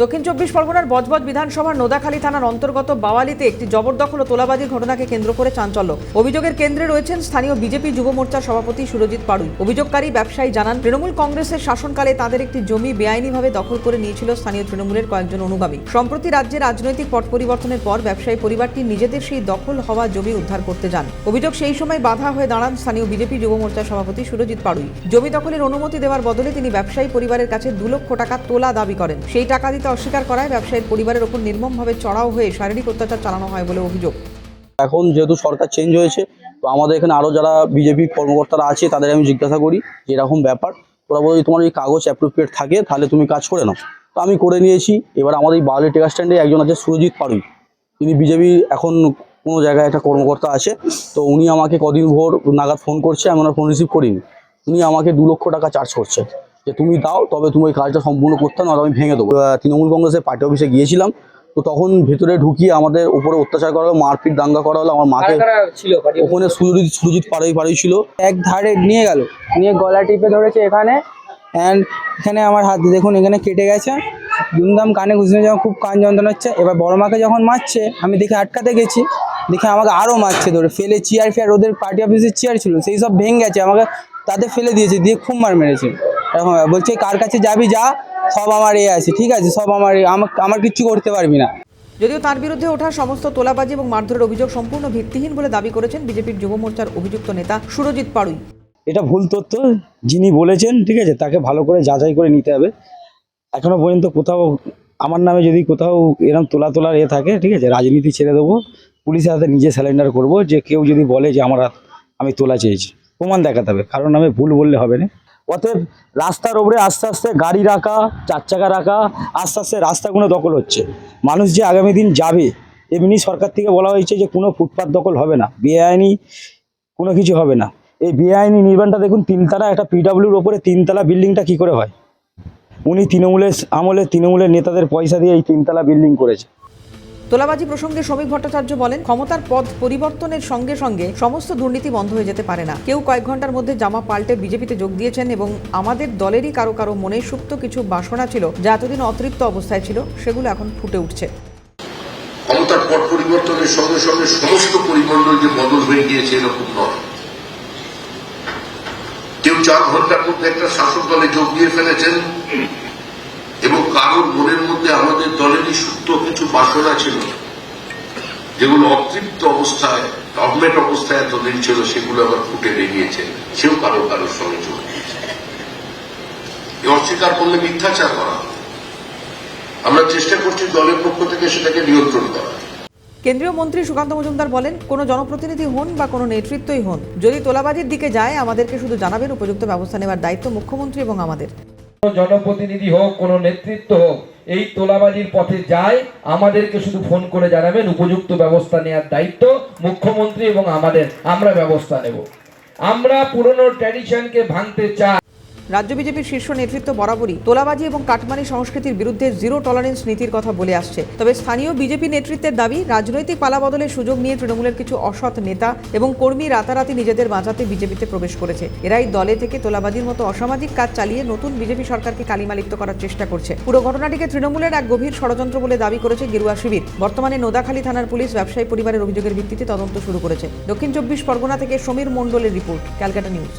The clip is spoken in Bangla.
দক্ষিণ চব্বিশ পরগনার বজবজ বিধানসভার নোদাখালী থানার অন্তর্গত বাওয়ালিতে একটি জবরদখল ও তোলাবাজির ঘটনাকে কেন্দ্র করে চাঞ্চল্য। অভিযোগের কেন্দ্রে রয়েছেন স্থানীয় বিজেপি যুব মোর্চার সভাপতি সুরজিৎ পাড়ুই। অভিযোগকারী ব্যবসায়ী জানান, তৃণমূল কংগ্রেসের শাসনকালে তাদের একটি জমি বেআইনিভাবে দখল করে নিয়েছিল স্থানীয় তৃণমূলের কয়েকজন অনুগামী। সম্প্রতি রাজ্যে রাজনৈতিক পট পরিবর্তনের পর ব্যবসায়ী পরিবারটি নিজেদের সেই দখল হওয়া জমি উদ্ধার করতে যান। অভিযোগ, সেই সময় বাধা হয়ে দাঁড়ান স্থানীয় বিজেপি যুব মোর্চার সভাপতি সুরজিৎ পাড়ুই। জমি দখলের অনুমতি দেওয়ার বদলে তিনি ব্যবসায়ী পরিবারের কাছে 2 লক্ষ টাকা তোলা দাবি করেন। সেই টাকা দিতে অস্বীকার করায় ব্যবসায়ীর পরিবারের ওপর নির্মমভাবে চড়াও হয়ে শারীরিক অত্যাচার চালানো হয় বলে অভিযোগ। এখন যেহেতু সরকার চেঞ্জ হয়েছে, তো আমাদের এখানে আরও যারা বিজেপি কর্মকর্তারা আছে তাদের আমি জিজ্ঞাসা করি যে এরকম ব্যাপার, তোরা বলে তোমার এই কাগজ অ্যাপ্রোপ্রিয়েট থাকে তাহলে তুমি কাজ করে নাও। তো আমি করে নিয়েছি। এবার আমাদের এই বাওয়ালি টেকার স্ট্যান্ডে একজন আছে সুরজিৎ পাড়ুই, তিনি বিজেপি এখন কোনো জায়গায় একটা কর্মকর্তা আছে। তো উনি আমাকে কদিন ভোর নাগাদ ফোন করছে, আমি ওনার ফোন রিসিভ করিনি। উনি আমাকে 2 লক্ষ টাকা চার্জ করছে যে তুমি দাও, তবে তুমি ওই কাজটা সম্পূর্ণ করতে না, আমি ভেঙে দেবো। তৃণমূল কংগ্রেসের পার্টি অফিসে গিয়েছিলাম, তো তখন ভেতরে ঢুকিয়ে আমাদের উপরে অত্যাচার করা হলো, মারপিট দাঙ্গা করা হলো। আমার মাকে ওখানে সুরজিৎ পাড়ুই ছিল। এক ধারে নিয়ে গেল, নিয়ে গলা টিপে ধরেছে এখানে, অ্যান্ড এখানে আমার হাত দেখুন এখানে কেটে গেছে, দুমদাম কানে ঘুষে যাওয়া, খুব কান যন্ত্রণা হচ্ছে। এবার বড় মাকে যখন মারছে আমি দেখে আটকাতে গেছি, দেখে আমাকে আরও মারছে, ধরে ফেলে চেয়ার ফেয়ার, ওদের পার্টি অফিসের চেয়ার ছিল সেই সব ভেঙে গেছে, আমাকে তাতে ফেলে দিয়েছে, দিয়ে খুব মার মেরেছে। এরকম বলছে কার কাছে যাবি যা, সব আমার আছে, ঠিক আছে, সব আমার কিচ্ছু করতে পারবি না। যদিও তার বিরুদ্ধে ওঠা সমস্ত তোলাবাজি এবং মারধরের অভিযোগ সম্পূর্ণ ভিত্তিহীন বলে দাবি করেছেন বিজেপির যুব মোর্চার অভিযুক্ত নেতা সুরজিৎ পাড়ুই। এটা ভুল তথ্য, যিনি বলেছেন ঠিক আছে তাকে ভালো করে যাচাই করে নিতে হবে। এখনো পর্যন্ত কোথাও আমার নামে যদি কোথাও এরকম তোলার থাকে, ঠিক আছে, রাজনীতি ছেড়ে দেবো, পুলিশের হাতে নিজে স্যালেন্ডার করব। যে কেউ যদি বলে যে আমি তোলা চেয়েছি, প্রমাণ দেখাতে হবে, কারণ আমি ভুল বললে হবে না। অতএব রাস্তার ওপরে আস্তে আস্তে গাড়ি রাখা, 4 চাকা রাখা, আস্তে আস্তে রাস্তাগুলো দখল হচ্ছে। মানুষ যে আগামী দিন যাবে, এমনি সরকার থেকে বলা হয়েছে যে কোনো ফুটপাত দখল হবে না, বেআইনি কোনো কিছু হবে না। এই বেআইনি নির্মাণটা দেখুন, 3 তলা, একটা পিডব্লিউর ওপরে 3 তলা বিল্ডিংটা কি করে হয়? উনি তৃণমূলের নেতাদের পয়সা দিয়ে এই 3 তলা বিল্ডিং করেছে। তোলাবাজি প্রসঙ্গে শ্রমিক ভট্টাচার্য বলেন, ক্ষমতার পদ পরিবর্তনের সঙ্গে সঙ্গে সমস্ত দুর্নীতি বন্ধ হয়ে যেতে পারে না। কেউ কয়েক ঘন্টার মধ্যে জামা পাল্টে বিজেপিতে যোগ দিয়েছেন এবং আমাদের দলেরই কারো কারো মনে সুপ্ত কিছু বাসনা ছিল যা এতদিন অতৃপ্ত অবস্থায় ছিল, সেগুলো এখন ফুটে উঠছে। ক্ষমতার পদ পরিবর্তনের সঙ্গে সঙ্গে সমস্ত পরিমণ্ডল যে বদল হয়ে গিয়েছে এরকম নয়। কেউ 4 ঘন্টার মধ্যে একটা শাসক দলে যোগ দিয়ে ফেলেছেন এবং কারোর মনের মধ্যে আমাদের দলেরই সুপ্ত কিছু বাসনা ছিল যেগুলো অতৃপ্ত অবস্থায়, ডগমেট অবস্থায় এতদিন ছিল, সেগুলো আবার ফুটে বেরিয়েছে। সেও কারোর সঙ্গে যোগ দিয়েছে। অস্বীকার করলে মিথ্যাচার করা। আমরা চেষ্টা করছি দলের পক্ষ থেকে সেটাকে নিয়ন্ত্রণ করা। কেন্দ্রীয় মন্ত্রী সুকান্ত মজুমদার বলেন, কোনো জনপ্রতিনিধি হন বা কোনো নেতৃত্বই হন, যদি তোলাবাজির দিকে যায় আমাদেরকে শুধু জানাবেন, উপযুক্ত ব্যবস্থা নেওয়ার দায়িত্ব মুখ্যমন্ত্রী এবং আমাদের। জনপ্রতিনিধি হোক, কোনো নেতৃত্ব হোক, এই তোলাবাজির পথে যায় আমাদেরকে শুধু ফোন করে জানাবেন, উপযুক্ত ব্যবস্থা নেওয়ার দায়িত্ব মুখ্যমন্ত্রী এবং আমাদের। আমরা ব্যবস্থা নেব। আমরা পুরনো ট্র্যাডিশনকে ভাঙতে চাই। রাজ্য বিজেপির শীর্ষ নেতৃত্ব বরাবরই তোলাবাজি এবং কাটমানি সংস্কৃতির বিরুদ্ধে 0 টলারেন্স নীতির কথা বলে আসছে। তবে স্থানীয় বিজেপি নেতৃত্বের দাবি, রাজনৈতিক পালাবদলের সুযোগ নিয়ে তৃণমূলের কিছু অসৎ নেতা এবং কর্মী রাতারাতি নিজেদের বাঁচাতে বিজেপিতে প্রবেশ করেছে। এরাই দলে থেকে তোলাবাজির মতো অসামাজিক কাজ চালিয়ে নতুন বিজেপি সরকারকে কালিমালিপ্ত করার চেষ্টা করছে। পুরো ঘটনাটিকে তৃণমূলের এক গভীর ষড়যন্ত্র বলে দাবি করেছে গেরুয়া শিবির। বর্তমানে নোদাখালী থানার পুলিশ ব্যবসায়ী পরিবারের অভিযোগের ভিত্তিতে তদন্ত শুরু করেছে। দক্ষিণ চব্বিশ পরগনা থেকে সমীর মণ্ডলের রিপোর্ট, ক্যালকাটা নিউজ।